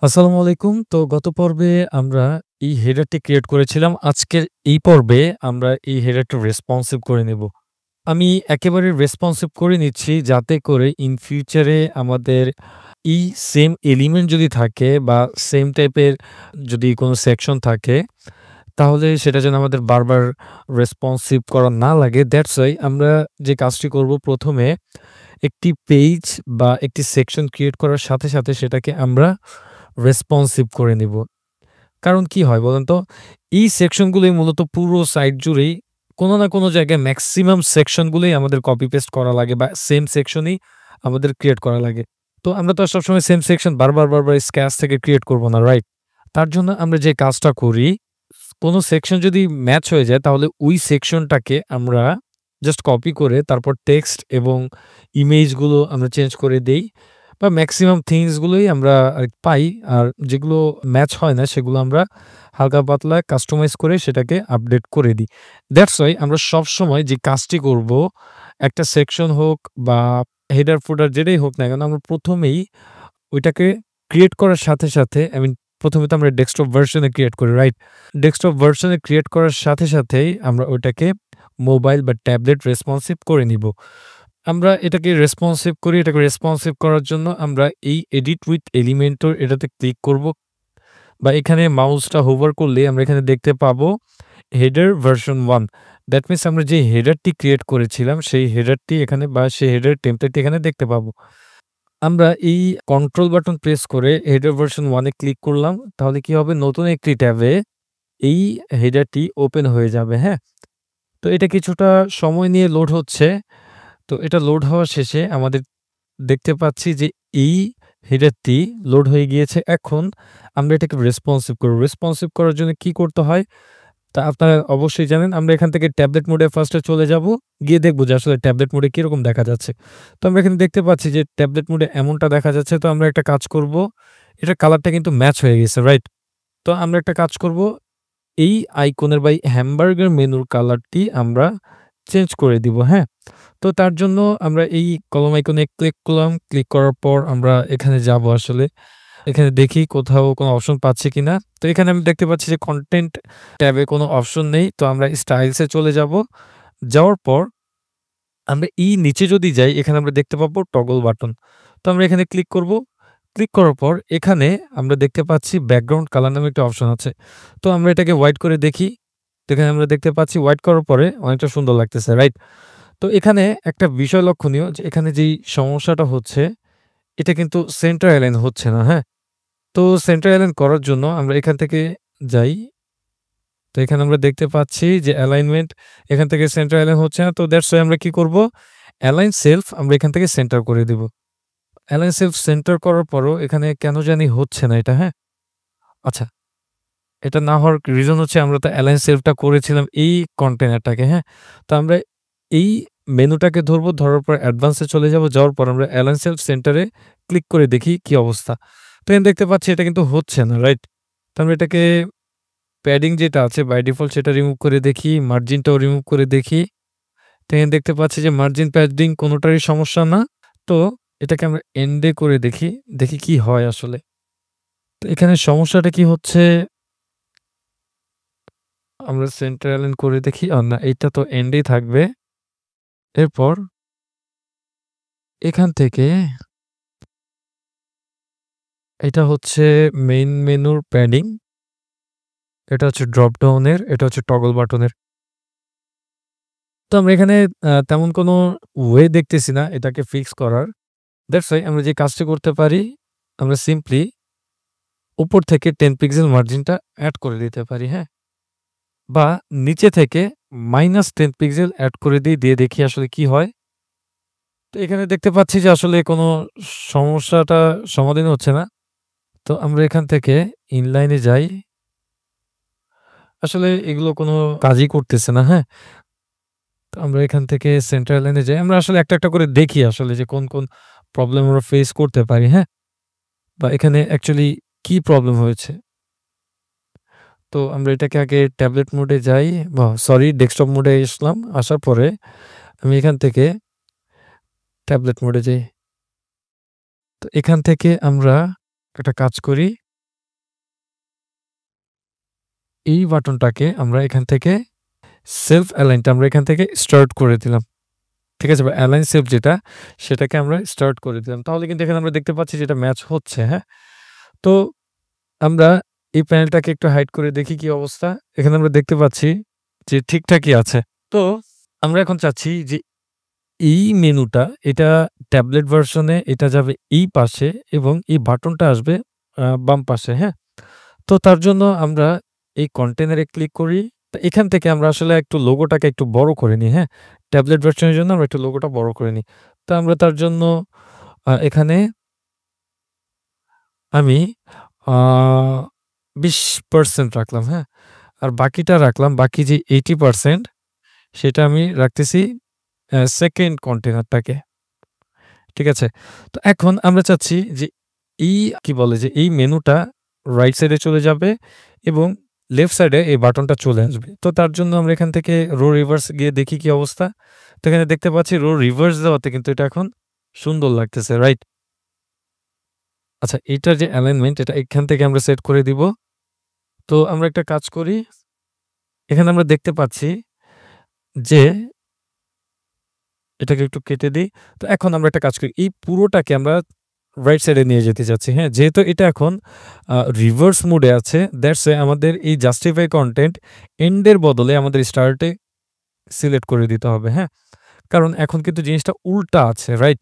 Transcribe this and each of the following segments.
আসসালামু আলাইকুম। তো গত পর্বে আমরা এই হেডারটি ক্রিয়েট করেছিলাম। আজকের এই পর্বে আমরা এই হেডারটা রেসপন্সিভ করে নেব। আমি একেবারে রেসপন্সিভ করে নিচ্ছি যাতে করে ইন ফিউচারে আমাদের এই সেম এলিমেন্ট যদি থাকে বা সেম টাইপের যদি কোনো সেকশন থাকে, তাহলে সেটা যেন আমাদের বারবার রেসপন্সিভ করা না লাগে। দ্যাটস ওয়াই আমরা যে কাজটি করব ১ম এ একটি পেজ বা একটি সেকশন ক্রিয়েট করার সাথে, সাথে সেটাকে আমরা রেসপন্সিভ করে নিব। কারণ কি হয় বলেন তো? এই সেকশনগুলোই মূলত পুরো সাইট জুড়েই কোনো না কোনো জায়গায় মেক্সিমাম সেকশনগুলোই আমাদের কপি পেস্ট করা লাগে বা সেম সেকশনই আমাদের ক্রিয়েট করা লাগে। তো আমরা তো আর সবসময় সেম সেকশন বারবার স্ক্র্যাচ থেকে ক্রিয়েট করব না, রাইট? তার জন্য আমরা যে কাজটা করি, কোনো সেকশন যদি ম্যাচ হয়ে যায় তাহলে ওই সেকশনটাকে আমরা জাস্ট কপি করে তারপর টেক্সট এবং ইমেজগুলো আমরা চেঞ্জ করে দেই বা মেক্সিমাম থিংস গুলোই আমরা পাই। আর যেগুলো ম্যাচ হয় না সেগুলো আমরা হালকা পাতলা কাস্টমাইজ করে সেটাকে আপডেট করে দিই। দ্যাটস ওয়াই আমরা সবসময় যে কাজটি করব, একটা সেকশন হোক বা হেডার ফুটার যেটাই হোক না কেন, আমরা ১ম এই ওইটাকে ক্রিয়েট করার সাথে, সাথে আই মিন ১ম এ তো আমরা ডেস্কটপ ভার্শন এ ক্রিয়েট করি, রাইট? ডেস্কটপ ভার্শন এ ক্রিয়েট করার সাথে, সাথেই আমরা ওইটাকে মোবাইল বা ট্যাবলেট রেসপন্সিভ করে নিব। আমরা এটাকে রেসপন্সিভ করি। এটাকে রেসপন্সিভ করার জন্য আমরা এই এডিট উইথ এলিমেন্টর এটাতে ক্লিক করব বা এখানে মাউসটা হোভার করলে আমরা এখানে দেখতে পাবো হেডার ভার্সন 1। দ্যাট মিনস আমরা যে হেডারটি ক্রিয়েট করেছিলাম সেই হেডারটি এখানে বা সেই হেডার টেমপ্লেটটি এখানে দেখতে পাবো। আমরা এই কন্ট্রোল বাটন প্রেস করে হেডার ভার্সন 1 এ ক্লিক করলাম। তাহলে কি হবে? নতুন একটি ট্যাবে এই হেডারটি ওপেন হয়ে যাবে, হ্যাঁ? তো এটা কিছুটা সময় নিয়ে লোড হচ্ছে। তো এটা লোড হওয়া শেষে আমাদের দেখতে পাচ্ছি যে এই হেডারটি লোড হয়ে গিয়েছে। এখন আমরা এটাকে রেসপন্সিভ করব। রেসপন্সিভ করার জন্য কি করতে হয়? তা আপনারা অবশ্যই জানেন। আমরা এখান থেকে ট্যাবলেট মোডে ফার্স্ট এ চলে যাব। গিয়ে দেখব যে আসলে ট্যাবলেট মোডে কিরকম দেখা যাচ্ছে। তো আমরা এখানে দেখতে পাচ্ছি যে ট্যাবলেট মোডে এমনটা দেখা যাচ্ছে। তো আমরা একটা কাজ করব। এটার কালারটা কিন্তু ম্যাচ হয়ে গেছে, রাইট? তো আমরা একটা কাজ করব। এই আইকনের বা এই হ্যামবার্গার মেনুর কালারটি আমরা চেঞ্জ করে দিব, হ্যাঁ? তো তার জন্য আমরা এই কলম আইকনে ক্লিক করলাম। ক্লিক করার পর আমরা এখানে যাব আসলে। এখানে দেখি কোথাও কোনো অপশন পাচ্ছি কিনা। তো এখানে আমি দেখতে পাচ্ছি যে কনটেন্ট ট্যাবে কোনো অপশন নেই। তো আমরা স্টাইলস এ চলে যাব। যাওয়ার পর আমরা এই নিচে যদি যাই এখানে আমরা দেখতে পাবো টগল বাটন। তো আমরা এখানে ক্লিক করব। ক্লিক করার পর এখানে আমরা দেখতে পাচ্ছি ব্যাকগ্রাউন্ড কালার নামে একটা অপশন আছে। তো আমরা এটাকে হোয়াইট করে দেখি। তো এখানে আমরা দেখতে পাচ্ছি হোয়াইট করার পরে অনেকটা সুন্দর লাগতেছে, রাইট? তো এখানে একটা বিষয় লক্ষণীয় যে এখানে যেই সমস্যাটা হচ্ছে, এটা কিন্তু সেন্টার অ্যালাইন হচ্ছে না, হ্যাঁ? তো সেন্টার অ্যালাইন করার জন্য আমরা এখান থেকে যাই। তো এখানে আমরা দেখতে পাচ্ছি যে অ্যালাইনমেন্ট এখান থেকে সেন্টার অ্যালাইন হচ্ছে না। তো দ্যাটস ওয়াই আমরা কি করব? অ্যালাইন সেলফ আমরা এখান থেকে সেন্টার করে দিব। অ্যালাইন সেলফ সেন্টার করার পরও এখানে কেন জানি হচ্ছে না এটা, হ্যাঁ? আচ্ছা, এটা না হওয়ার রিজন হচ্ছে আমরা তো অ্যালাইন সেলফটা করেছিলাম এই কন্টেইনারটাকে, হ্যাঁ? তো আমরা এই মেনুটাকে ধরবো, ধরার পর অ্যাডভান্স এ চলে যাব। যাওয়ার পর আমরা অ্যালাইন সেলফ সেন্টারে ক্লিক করে দেখি কি অবস্থা। তো এখানে দেখতে পাচ্ছি এটা কিন্তু হচ্ছে না, রাইট? তো আমরা এটাকে প্যাডিং যেটা আছে বাই ডিফল্ট সেটা রিমুভ করে দেখি, মার্জিনটাও রিমুভ করে দেখি। তো এখানে দেখতে পাচ্ছি যে মার্জিন, প্যাডিং কোনটারই সমস্যা না। তো এটাকে আমরা এন্ড এ করে দেখি, দেখি কি হয় আসলে। তো এখানে সমস্যাটা কি হচ্ছে? আমরা সেন্টার অ্যালাইন করে দেখি। না, এইটা তো এন্ডেই থাকবে। এরপর এখান থেকে এটা হচ্ছে মেইন মেনুর প্যাডিং, এটা হচ্ছে ড্রপ ডাউনের, এটা হচ্ছে টগল বাটনের। তো আমরা এখানে তেমন কোনো ওয়ে দেখতেছি না এটাকে ফিক্স করার। দ্যাটস ওয়াই আমরা যে কাজটি করতে পারি, আমরা সিম্পলি উপর থেকে 10 পিক্সেল মার্জিনটা এড করে দিতে পারি, হ্যাঁ? বা নিচে থেকে -10 পিক্সেল এড করে দিই, দিয়ে দেখি আসলে কি হয়। তো এখানে দেখতে পাচ্ছি যে আসলে কোনো সমস্যাটা সমাধান হচ্ছে না। তো আমরা এখান থেকে ইনলাইনে যাই। আসলে এগুলো কোনো কাজই করতেছে না, হ্যাঁ? তো আমরা এখান থেকে সেন্টার লাইনে যাই। আমরা আসলে একটা করে দেখি আসলে যে কোন প্রবলেম আমরা ফেস করতে পারি, হ্যাঁ? বা এখানে অ্যাকচুয়ালি কি প্রবলেম হয়েছে। তো আমরা এটাকে আগে ট্যাবলেট মোডে যাই, বা সরি ডেস্কটপ মোডে আসলাম। আসার পরে আমি এখান থেকে ট্যাবলেট মোডে যাই। তো এখান থেকে আমরা একটা কাজ করি। এই বাটনটাকে আমরা এখান থেকে সেলফ অ্যালাইনটা আমরা এখান থেকে স্টার্ট করে দিলাম। ঠিক আছে? বা অ্যালাইন সেলফ যেটা সেটাকে আমরা স্টার্ট করে দিলাম। তাহলে কিন্তু এখানে আমরা দেখতে পাচ্ছি যে এটা ম্যাচ হচ্ছে, হ্যাঁ? তো আমরা এই প্যানেলটাকে একটু হাইড করে দেখি কি অবস্থা। এখানে আমরা দেখতে পাচ্ছি যে ঠিকঠাকই আছে। তো আমরা এখন চাচ্ছি যে এই মেনুটা এটা ট্যাবলেট ভার্সনে এটা যাবে এই পাশে এবং এই বাটনটা আসবে বাম পাশে, হ্যাঁ? তো তার জন্য আমরা এই কন্টেনারে ক্লিক করি। তো এখান থেকে আমরা আসলে একটু লোগোটাকে একটু বড় করে নিই, হ্যাঁ? ট্যাবলেট ভার্সনের জন্য আমরা একটু লোগোটা বড় করে নিই। তো আমরা তার জন্য এখানে আমি আ 20% রাখলাম, হ্যাঁ? আর বাকিটা রাখলাম, বাকি যে 80% সেটা আমি রাখতেছি সেকেন্ড কন্টেনারটাকে। ঠিক আছে? তো এখন আমরা চাচ্ছি যে এই কি বলে যে এই মেনুটা রাইট সাইডে চলে যাবে এবং লেফট সাইডে এই বাটনটা চলে আসবে। তো তার জন্য আমরা এখান থেকে রো রিভার্স গিয়ে দেখি কি অবস্থা। তো এখানে দেখতে পাচ্ছি রো রিভার্স দেওয়াতে কিন্তু এটা এখন সুন্দর লাগতেছে, রাইট? আচ্ছা, এটার যে অ্যালাইনমেন্ট এটা এখান থেকে আমরা সেট করে দিব। তো আমরা একটা কাজ করি। এখানে আমরা দেখতে পাচ্ছি যে এটাকে একটু কেটে দেই। তো এখন আমরা একটা কাজ করি। এই পুরোটাকে আমরা রাইট সাইডে নিয়ে যেতে চাচ্ছি, হ্যাঁ? যেহেতু এটা এখন রিভার্স মোডে আছে, দ্যাটস ওয়াই আমাদের এই জাস্টিফাই কনটেন্ট এন্ড এর বদলে আমাদের স্টার্টে সিলেক্ট করে দিতে হবে, হ্যাঁ? কারণ এখন কিন্তু জিনিসটা উল্টা আছে, রাইট?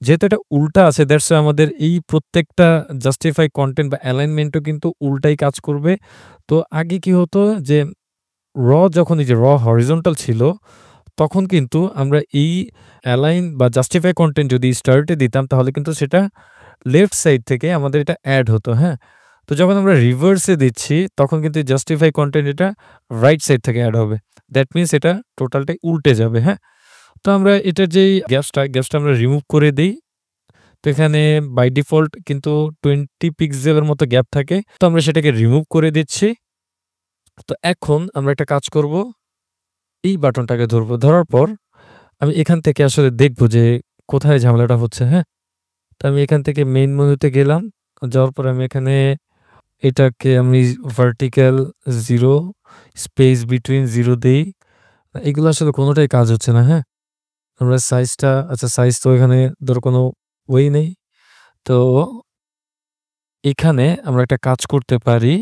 যেহেতু এটা উল্টা আছে দ্যাটস ওয়াই আমাদের এই প্রত্যেকটা জাস্টিফাই কনটেন্ট বা অ্যালাইনমেন্টও কিন্তু উল্টাই কাজ করবে। তো আগে কি হতো যে যখন এই যে হরিজন্টাল ছিল তখন কিন্তু আমরা এই অ্যালাইন বা জাস্টিফাই কনটেন্ট যদি স্টার্টে দিতাম তাহলে কিন্তু সেটা লেফট সাইড থেকে আমাদের এটা অ্যাড হতো, হ্যাঁ? তো যখন আমরা রিভার্সে দিচ্ছি তখন কিন্তু জাস্টিফাই কনটেন্ট এটা রাইট সাইড থেকে অ্যাড হবে। দ্যাট মিনস এটা টোটালটাই উল্টে যাবে, হ্যাঁ? তো আমরা এটার যেই গ্যাপসটা আমরা রিমুভ করে দেই। তো এখানে বাই ডিফল্ট কিন্তু 20 পিক্সেলের মতো গ্যাপ থাকে। তো আমরা সেটাকে রিমুভ করে দিচ্ছি। তো এখন আমরা একটা কাজ করব। এই বাটনটাকে ধরবো। ধরার পর আমি এখান থেকে আসলে দেখব যে কোথায় ঝামেলাটা হচ্ছে, হ্যাঁ? তো আমি এখান থেকে মেইন মেনুতে গেলাম। যাওয়ার পর আমি এখানে এটাকে আমি ভার্টিক্যাল 0 স্পেস বিটুইন 0 দেই। এগুলো আসলে কোনটাই কাজ হচ্ছে না, হ্যাঁ? আমরা সাইজটা আচ্ছা সাইজ তো এখানে ধরো কোনো ওয়ে নেই। তো এখানে আমরা একটা কাজ করতে পারি।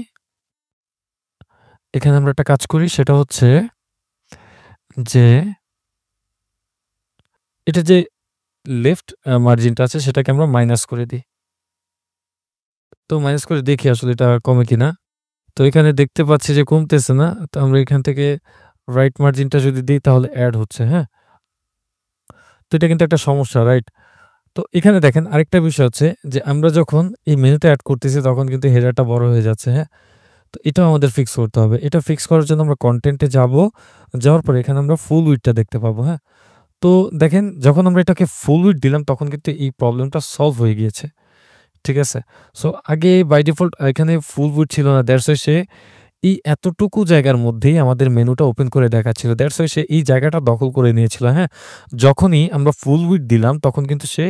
এখানে আমরা একটা কাজ করি সেটা হচ্ছে যে এটা যে লেফট মার্জিনটা আছে সেটাকে আমরা মাইনাস করে দিই। তো মাইনাস করে দেখি আসলে এটা কমে কিনা। তো এখানে দেখতে পাচ্ছি যে কমতেছে না। তো আমরা এখান থেকে রাইট মার্জিনটা যদি দিই তাহলে এড হচ্ছে, হ্যাঁ? তো এটা কিন্তু একটা সমস্যা, রাইট? তো এখানে দেখেন আরেকটা বিষয় হচ্ছে যে আমরা যখন এই মেনুতে এড করতেছি তখন কিন্তু হেডারটা বড় হয়ে যাচ্ছে, হ্যাঁ? তো এটাও আমাদের ফিক্স করতে হবে। এটা ফিক্স করার জন্য আমরা কনটেন্টে যাবো। যাওয়ার পরে এখানে আমরা ফুল উইডথটা দেখতে পাবো, হ্যাঁ? তো দেখেন যখন আমরা এটাকে ফুল উইডথ দিলাম তখন কিন্তু এই প্রবলেমটা সলভ হয়ে গিয়েছে। ঠিক আছে? সো আগে বাই ডিফল্ট এখানে ফুল উইডথ ছিল না। দ্যাটস ওয়াই সে এই এতটুকু জায়গার মধ্যেই আমাদের মেনুটা ওপেন করে দেখাচ্ছিল। দ্যাটস ওয়াই সে এই জায়গাটা দখল করে নিয়েছিল, হ্যাঁ? যখনই আমরা ফুল উইডথ দিলাম তখন কিন্তু সে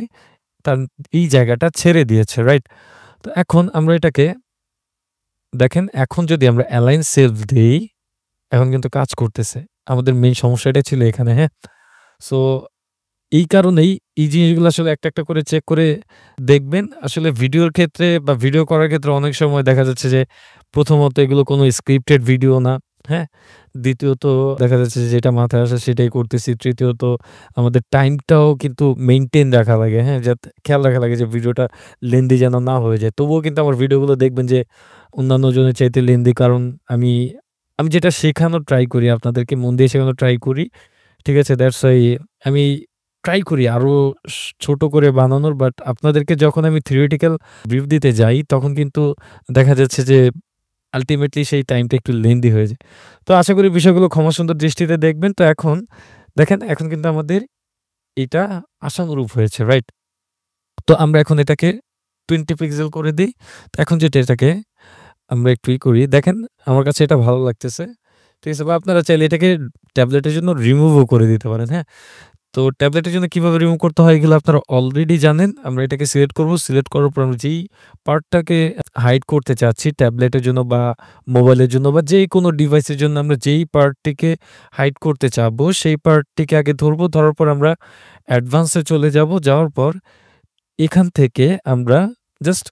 তার এই জায়গাটা ছেড়ে দিয়েছে, রাইট? তো এখন আমরা এটাকে দেখেন এখন যদি আমরা অ্যালাইন সেলফ দেই, এখন কিন্তু কাজ করতেছে। আমাদের মেইন সমস্যাটাই ছিল এখানে, হ্যাঁ? সো এই কারণেই এই জিনিসগুলো আসলে একটা করে চেক করে দেখবেন। আসলে ভিডিওর ক্ষেত্রে বা ভিডিও করার ক্ষেত্রে অনেক সময় দেখা যাচ্ছে যে প্রথমত এগুলো কোনো স্ক্রিপ্টেড ভিডিও না, হ্যাঁ? দ্বিতীয়ত দেখা যাচ্ছে যে যেটা মাথায় আসে সেটাই করতেছি। তৃতীয়ত আমাদের টাইমটাও কিন্তু মেইনটেইন রাখা লাগে, হ্যাঁ? যাতে খেয়াল রাখা লাগে যে ভিডিওটা লেন্দি যেন না হয়ে যায়। তবুও কিন্তু আমার ভিডিওগুলো দেখবেন যে অন্যান্য জনের চাইতে লেন্দি কারণ আমি আমি যেটা শেখানোর ট্রাই করি আপনাদেরকে মন দিয়ে শেখানোর ট্রাই করি। ঠিক আছে? দ্যাটস ওয়াই আমি ট্রাই করি আরো ছোট করে বানানোর। বাট আপনাদেরকে যখন আমি থিওরিটিক্যাল ব্রিফ দিতে যাই তখন কিন্তু দেখা যাচ্ছে যে আল্টিমেটলি সেই টাইমটা একটু লেন্দি হয়ে যায়। তো আশা করি বিষয়গুলো ক্ষমা সুন্দর দৃষ্টিতে দেখবেন। তো এখন দেখেন এখন কিন্তু আমাদের এটা আশানুরূপ হয়েছে, রাইট? তো আমরা এখন এটাকে 20 পিক্সেল করে দেই। তো এখন যেটা এটাকে আমরা একটু করি। দেখেন আমার কাছে এটা ভালো লাগতেছে। ঠিক আছে? বা আপনারা চাইলে এটাকে ট্যাবলেটের জন্য রিমুভও করে দিতে পারেন, হ্যাঁ? তো ট্যাবলেটের জন্য কিভাবে রিমুভ করতে হয় এগুলো আপনারা অলরেডি জানেন। আমরা এটাকে সিলেক্ট করব। সিলেক্ট করার পর আমরা যেই পার্টটাকে হাইড করতে চাচ্ছি ট্যাবলেটের জন্য বা মোবাইলের জন্য বা যেকোনো ডিভাইসের জন্য আমরা যেই পার্টটিকে হাইড করতে চাবো সেই পার্টটিকে আগে ধরব। ধরার পর আমরা অ্যাডভান্স এ চলে যাব। যাওয়ার পর এখান থেকে আমরা জাস্ট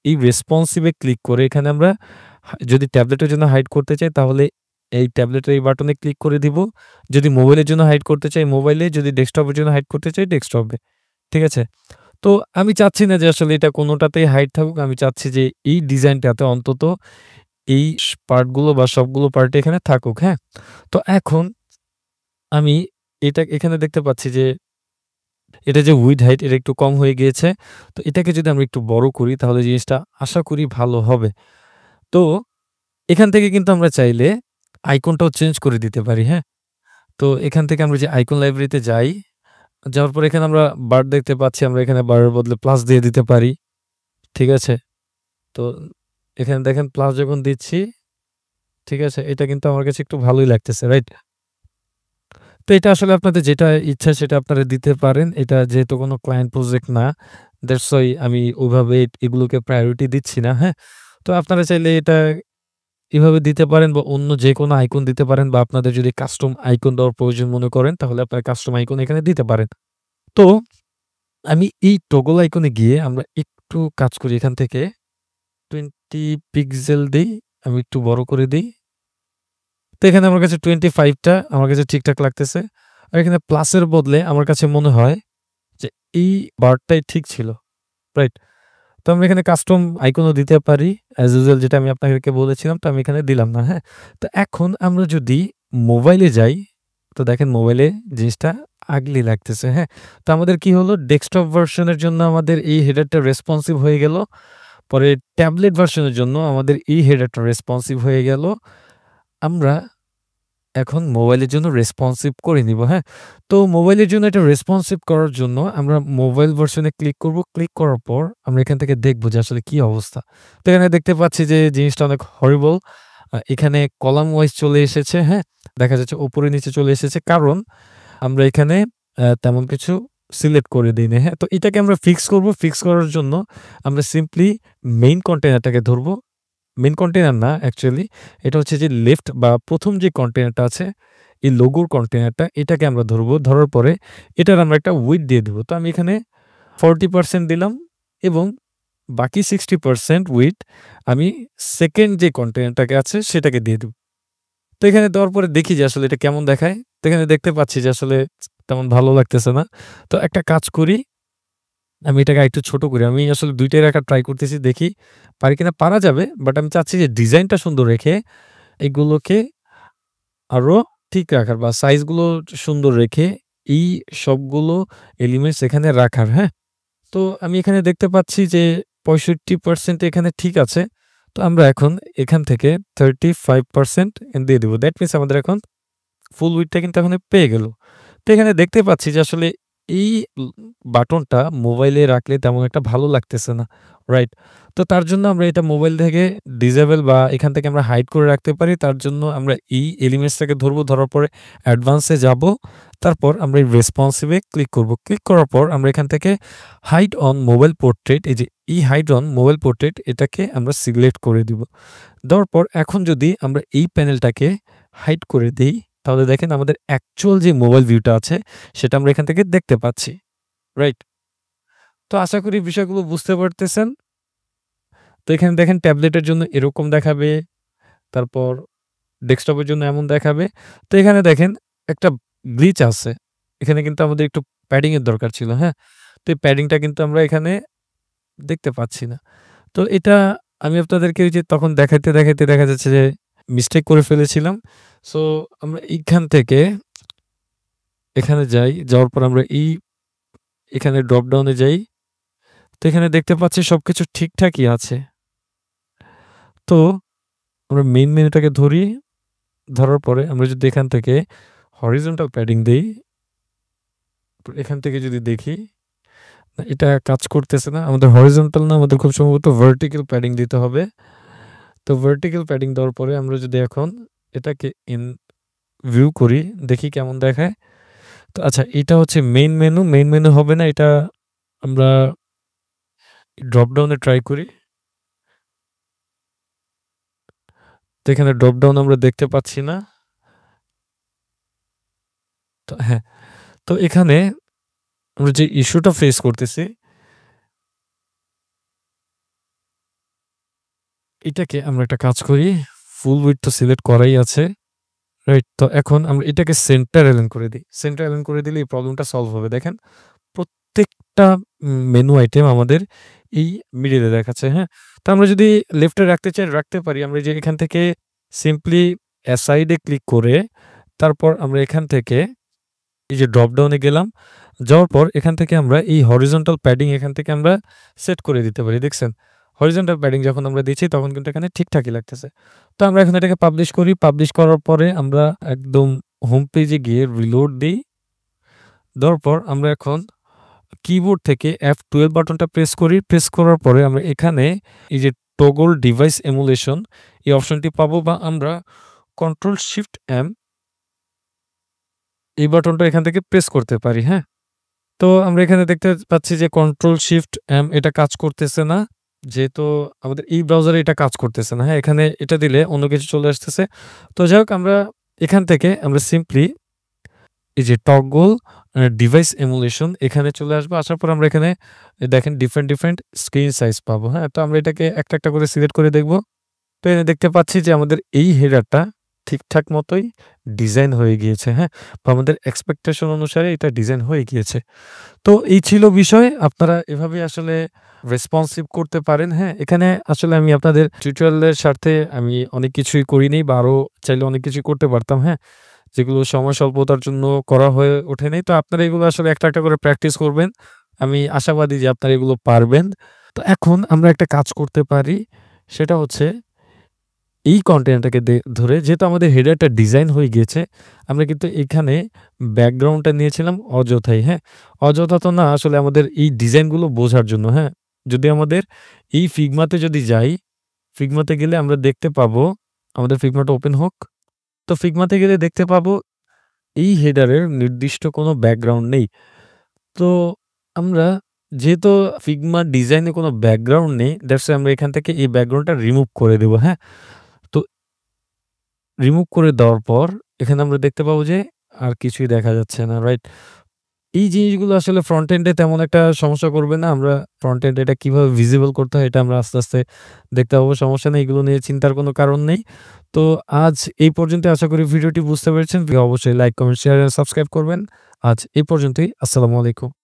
এই রেসপন্সিভ এ ক্লিক করে এখানে আমরা যদি ট্যাবলেটের জন্য হাইড করতে চাই তাহলে এই ট্যাবলেটের এই বাটনে ক্লিক করে দিব। যদি মোবাইলের জন্য হাইড করতে চাই মোবাইলে, যদি ডেস্কটপের জন্য হাইড করতে চাই ডেস্কটপে। ঠিক আছে? তো আমি চাচ্ছি না যে আসলে এটা কোনোটাতেই হাইড থাকুক। আমি চাচ্ছি যে এই ডিজাইনটাতে অন্তত এই পার্টগুলো বা সবগুলো পার্ট এখানে থাকুক, হ্যাঁ? তো এখন আমি এটা এখানে দেখতে পাচ্ছি যে এটা যে উইডথ হাইট এটা একটু কম হয়ে গিয়েছে। তো এটাকে যদি আমরা একটু বড় করি তাহলে জিনিসটা আশা করি ভালো হবে। তো এখান থেকে কিন্তু আমরা চাইলে আইকনটাও চেঞ্জ করে দিতে পারি, হ্যাঁ? তো এখান থেকে আমরা যে আইকন লাইব্রেরিতে যাই, যাওয়ার পর এখানে আমরা বার দেখতে পাচ্ছি। আমরা এখানে বারের বদলে প্লাস দিয়ে দিতে পারি। ঠিক আছে? তো এখানে দেখেন প্লাস যখন দিচ্ছি, ঠিক আছে? এটা কিন্তু আমার কাছে একটু ভালোই লাগতেছে, রাইট? তো এটা আসলে আপনাদের যেটা ইচ্ছা সেটা আপনারা দিতে পারেন। এটা যেহেতু কোনো ক্লায়েন্ট প্রজেক্ট না, দ্যাটস ওয়াই আমি ওইভাবে এগুলোকে প্রায়োরিটি দিচ্ছি না, হ্যাঁ? তো আপনারা চাইলে এটা এভাবে দিতে পারেন বা অন্য যেকোনো আইকন দিতে পারেন বা আপনাদের যদি কাস্টম আইকন দেওয়ার প্রয়োজন মনে করেন তাহলে আপনারা কাস্টম আইকন এখানে দিতে পারেন। তো আমি এই টগল আইকনে গিয়ে আমরা একটু কাজ করি এখান থেকে 20 পিক্সেল দেই। আমি একটু বড় করে দেই। তো এখানে আমার কাছে 25 টা আমার কাছে ঠিকঠাক লাগতেছে। আর এখানে প্লাসের বদলে আমার কাছে মনে হয় যে এই বারটাই ঠিক ছিল। রাইট? তো আমরা এখানে কাস্টম আইকনও দিতে পারি। অ্যাজ ইউজুয়াল যেটা আমি আপনাদেরকে বলেছিলাম তো আমি এখানে দিলাম না, হ্যাঁ? তো এখন আমরা যদি মোবাইলে যাই, তো দেখেন মোবাইলে জিনিসটা আগলি লাগতেছে, হ্যাঁ? তো আমাদের কি হলো ডেস্কটপ ভার্সনের জন্য আমাদের এই হেডারটা রেসপন্সিভ হয়ে গেল। পরে ট্যাবলেট ভার্সনের জন্য আমাদের এই হেডারটা রেসপন্সিভ হয়ে গেল। আমরা এখন মোবাইলের জন্য রেসপন্সিভ করে নিব, হ্যাঁ? তো মোবাইলের জন্য এটা রেসপন্সিভ করার জন্য আমরা মোবাইল ভার্সনে ক্লিক করব। ক্লিক করার পর আমরা এখান থেকে দেখব যে আসলে কি অবস্থা। তো এখানে দেখতে পাচ্ছি যে জিনিসটা অনেক হরিবল। এখানে কলাম ওয়াইজ চলে এসেছে, হ্যাঁ? দেখা যাচ্ছে উপরে নিচে চলে এসেছে কারণ আমরা এখানে তেমন কিছু সিলেক্ট করে দেইনি, হ্যাঁ? তো এটাকে আমরা ফিক্স করব। ফিক্স করার জন্য আমরা সিম্পলি মেইন কন্টেইনারটাকে ধরব। মেইন কন্টেইনার না অ্যাকচুয়ালি এটা হচ্ছে যে লেফট বা ১ম যে কন্টেইনারটা আছে, এই লোগোর কন্টেইনারটা এটাকে আমরা ধরবো। ধরার পরে এটার আমরা একটা উইডথ দিয়ে দিব। তো আমি এখানে 40% দিলাম এবং বাকি 60% উইডথ আমি সেকেন্ড যে কন্টেইনারটাকে আছে সেটাকে দিয়ে দেব। তো এখানে দেওয়ার পরে দেখি যে আসলে এটা কেমন দেখায়। তো এখানে দেখতে পাচ্ছি যে আসলে তেমন ভালো লাগতেছে না। তো একটা কাজ করি, আমি এটাকে আরেকটু ছোট করি। আমি আসলে ২ টাই রাখার ট্রাই করতেছি দেখি পারি কিনা। পারা যাবে। বাট আমি চাচ্ছি যে ডিজাইনটা সুন্দর রেখে এগুলোকে আরো ঠিক রাখার বা সাইজগুলো সুন্দর রেখে এই সবগুলো এলিমেন্টস এখানে রাখার, হ্যাঁ? তো আমি এখানে দেখতে পাচ্ছি যে ৬৫% এখানে ঠিক আছে। তো আমরা এখন এখান থেকে 35% দিয়ে দিব। দ্যাট মিনস আমাদের এখন ফুল উইডথটা কিন্তু এখন পেয়ে গেল। তো এখানে দেখতে পাচ্ছি যে আসলে এই বাটনটা মোবাইলে রাখলে তেমন একটা ভালো লাগতেছে না। রাইট? তো তার জন্য আমরা এটা মোবাইল থেকে ডিসেবল বা এখান থেকে আমরা হাইড করে রাখতে পারি। তার জন্য আমরা এই এলিমেন্টসটাকে ধরবো। ধরার পরে অ্যাডভান্স এ যাবো। তারপর আমরা এই রেসপন্সিভ এ ক্লিক করব। ক্লিক করার পর আমরা এখান থেকে হাইড অন মোবাইল পোর্ট্রেট এই যে হাইড অন মোবাইল পোর্ট্রেট এটাকে আমরা সিলেক্ট করে দিব। দেওয়ার পর এখন যদি আমরা এই প্যানেলটাকে হাইড করে দেই তাহলে দেখেন আমাদের অ্যাকচুয়াল যে মোবাইল ভিউটা আছে সেটা আমরা এখান থেকে দেখতে পাচ্ছি। রাইট? তো আশা করি বিষয়গুলো বুঝতে পারতেছেন। তো এখানে দেখেন ট্যাবলেটের জন্য এরকম দেখাবে, তারপর ডেস্কটপের জন্য এমন দেখাবে। তো এখানে দেখেন একটা গ্লিচ আছে। এখানে কিন্তু আমাদের একটু প্যাডিং এর দরকার ছিল, হ্যাঁ? তো এই প্যাডিংটা কিন্তু আমরা এখানে দেখতে পাচ্ছি না। তো এটা আমি আপনাদেরকে ওই যে তখন দেখাইতে দেখা যাচ্ছে যে মিস্টেক করে ফেলেছিলাম। সো আমরা এইখান থেকে এখানে যাই। যাওয়ার পর আমরা এখানে ড্রপ ডাউনে যাই। তো এখানে দেখতে পাচ্ছি সবকিছু ঠিকঠাকই আছে। তো আমরা মেইন মেনুটাকে ধরি। ধরার পরে আমরা যদি এখান থেকে হরিজন্টাল প্যাডিং দেই, এখান থেকে যদি দেখি এটা কাজ করতেছে না। আমাদের হরিজন্টাল না আমাদের খুব সম্ভবত ভার্টিক্যাল প্যাডিং দিতে হবে। তো ভার্টিক্যাল প্যাডিং দেওয়ার পরে আমরা যদি এখন এটাকে ইন ভিউ করি দেখি কেমন দেখায়। তো আচ্ছা এটা হচ্ছে মেইন মেনু। মেইন মেনু হবে না। এটা আমরা ড্রপ ডাউন এ ট্রাই করি। তো এখানে ড্রপ ডাউন আমরা দেখতে পাচ্ছি না। তো হ্যাঁ, তো এখানে আমরা যে ইস্যুটা ফেস করতেছি এটাকে আমরা একটা কাজ করি। ফুল উইডথ তো সিলেক্ট করাই আছে। রাইট? তো এখন আমরা এটাকে সেন্টার অ্যালাইন করে দেই। সেন্টার অ্যালাইন করে দিলে এই প্রবলেমটা সলভ হবে। দেখেন প্রত্যেকটা মেনু আইটেম আমাদের এই মিডলে দেখাচ্ছে, হ্যাঁ? তো আমরা যদি লেফটে রাখতে চাই রাখতে পারি। আমরা যে এখান থেকে সিম্পলি অ্যাসাইড এ ক্লিক করে তারপর আমরা এখান থেকে এই যে ড্রপ ডাউন এ গেলাম। যাওয়ার পর এখান থেকে আমরা এই হরিজন্টাল প্যাডিং এখান থেকে আমরা সেট করে দিতে পারি। দেখছেন? হরিজন্টাল প্যাডিং যখন আমরা দিচ্ছি তখন কিন্তু এখানে ঠিকঠাকই লাগতেছে। তো আমরা এখন এটাকে পাবলিশ করি। পাবলিশ করার পরে আমরা একদম হোম পেজে গিয়ে রিলোড দেই। দেওয়ার পর আমরা এখন কিবোর্ড থেকে F12 বাটনটা প্রেস করি। প্রেস করার পরে আমরা এখানে এই যে টগল ডিভাইস এমুলেশন এই অপশনটি পাবো বা আমরা কন্ট্রোল শিফট এম এই বাটনটা এখান থেকে প্রেস করতে পারি, হ্যাঁ? তো আমরা এখানে দেখতে পাচ্ছি যে কন্ট্রোল শিফট এম এটা কাজ করতেছে না। যেহেতু আমাদের এই ব্রাউজারে এটা কাজ করতেছে না, হ্যাঁ? এখানে এটা দিলে অন্য কিছু চলে আসতেছে। তো যাই হোক আমরা এখান থেকে আমরা সিম্পলি এই যে টগল ডিভাইস এমুলেশন এখানে চলে আসবো। আসার পর আমরা এখানে দেখেন ডিফারেন্ট স্ক্রিন সাইজ পাবো, হ্যাঁ? তো আমরা এটাকে একটা করে সিলেক্ট করে দেখব। তো এখানে দেখতে পাচ্ছি যে আমাদের এই হেডারটা ঠিকঠাক মতোই ডিজাইন হয়ে গিয়েছে, হ্যাঁ? বা আমাদের এক্সপেকটেশন অনুসারে এটা ডিজাইন হয়ে গিয়েছে। তো এই ছিল বিষয়। আপনারা এভাবে আসলে রেসপন্সিভ করতে পারেন, হ্যাঁ? এখানে আসলে আমি আপনাদের টিউটোরিয়ালের স্বার্থে আমি অনেক কিছুই করিনি বা আরো চাইলে অনেক কিছুই করতে পারতাম, হ্যাঁ? যেগুলো সময় স্বল্পতার জন্য করা হয়ে ওঠেনি। তো আপনারা এগুলো আসলে একটা করে প্র্যাকটিস করবেন। আমি আশাবাদী যে আপনারা এগুলো পারবেন। তো এখন আমরা একটা কাজ করতে পারি। সেটা হচ্ছে এই কনটেন্টটাকে ধরে যেহেতু আমাদের হেডারটা ডিজাইন হয়ে গিয়েছে, আমরা কিন্তু এখানে ব্যাকগ্রাউন্ডটা নিয়েছিলাম অযথাই, হ্যাঁ? অযথা তো না আসলে আমাদের এই ডিজাইনগুলো বোঝার জন্য, হ্যাঁ? যদি আমাদের এই ফিগমাতে যদি যাই, ফিগমাতে গেলে আমরা দেখতে পাবো আমাদের ফিগমাটা ওপেন হোক। তো ফিগমাতে গেলে দেখতে পাবো এই হেডারের নির্দিষ্ট কোনো ব্যাকগ্রাউন্ড নেই। তো আমরা যেহেতু ফিগমা ডিজাইনে কোনো ব্যাকগ্রাউন্ড নেই, দ্যাটস ওয়াই আমরা এখান থেকে এই ব্যাকগ্রাউন্ডটা রিমুভ করে দেব, হ্যাঁ? তো রিমুভ করে দেওয়ার পর এখানে আমরা দেখতে পাবো যে আর কিছুই দেখা যাচ্ছে না, রাইট? এই জিনিসগুলো আসলে ফ্রন্ট এন্ডে তেমন একটা সমস্যা করবে না। আমরা ফ্রন্ট এন্ডে এটা কিভাবে ভিজিবল করতে হয় এটা আমরা আস্তে দেখতে পাবো। সমস্যা নেই। এগুলো নিয়ে চিন্তার কোনো কারণ নেই। তো আজ এই পর্যন্ত আশা করি ভিডিওটি বুঝতে পেরেছেন। অবশ্যই like, comment, share and subscribe করবেন। আজ এই পর্যন্তই। আসসালামু আলাইকুম।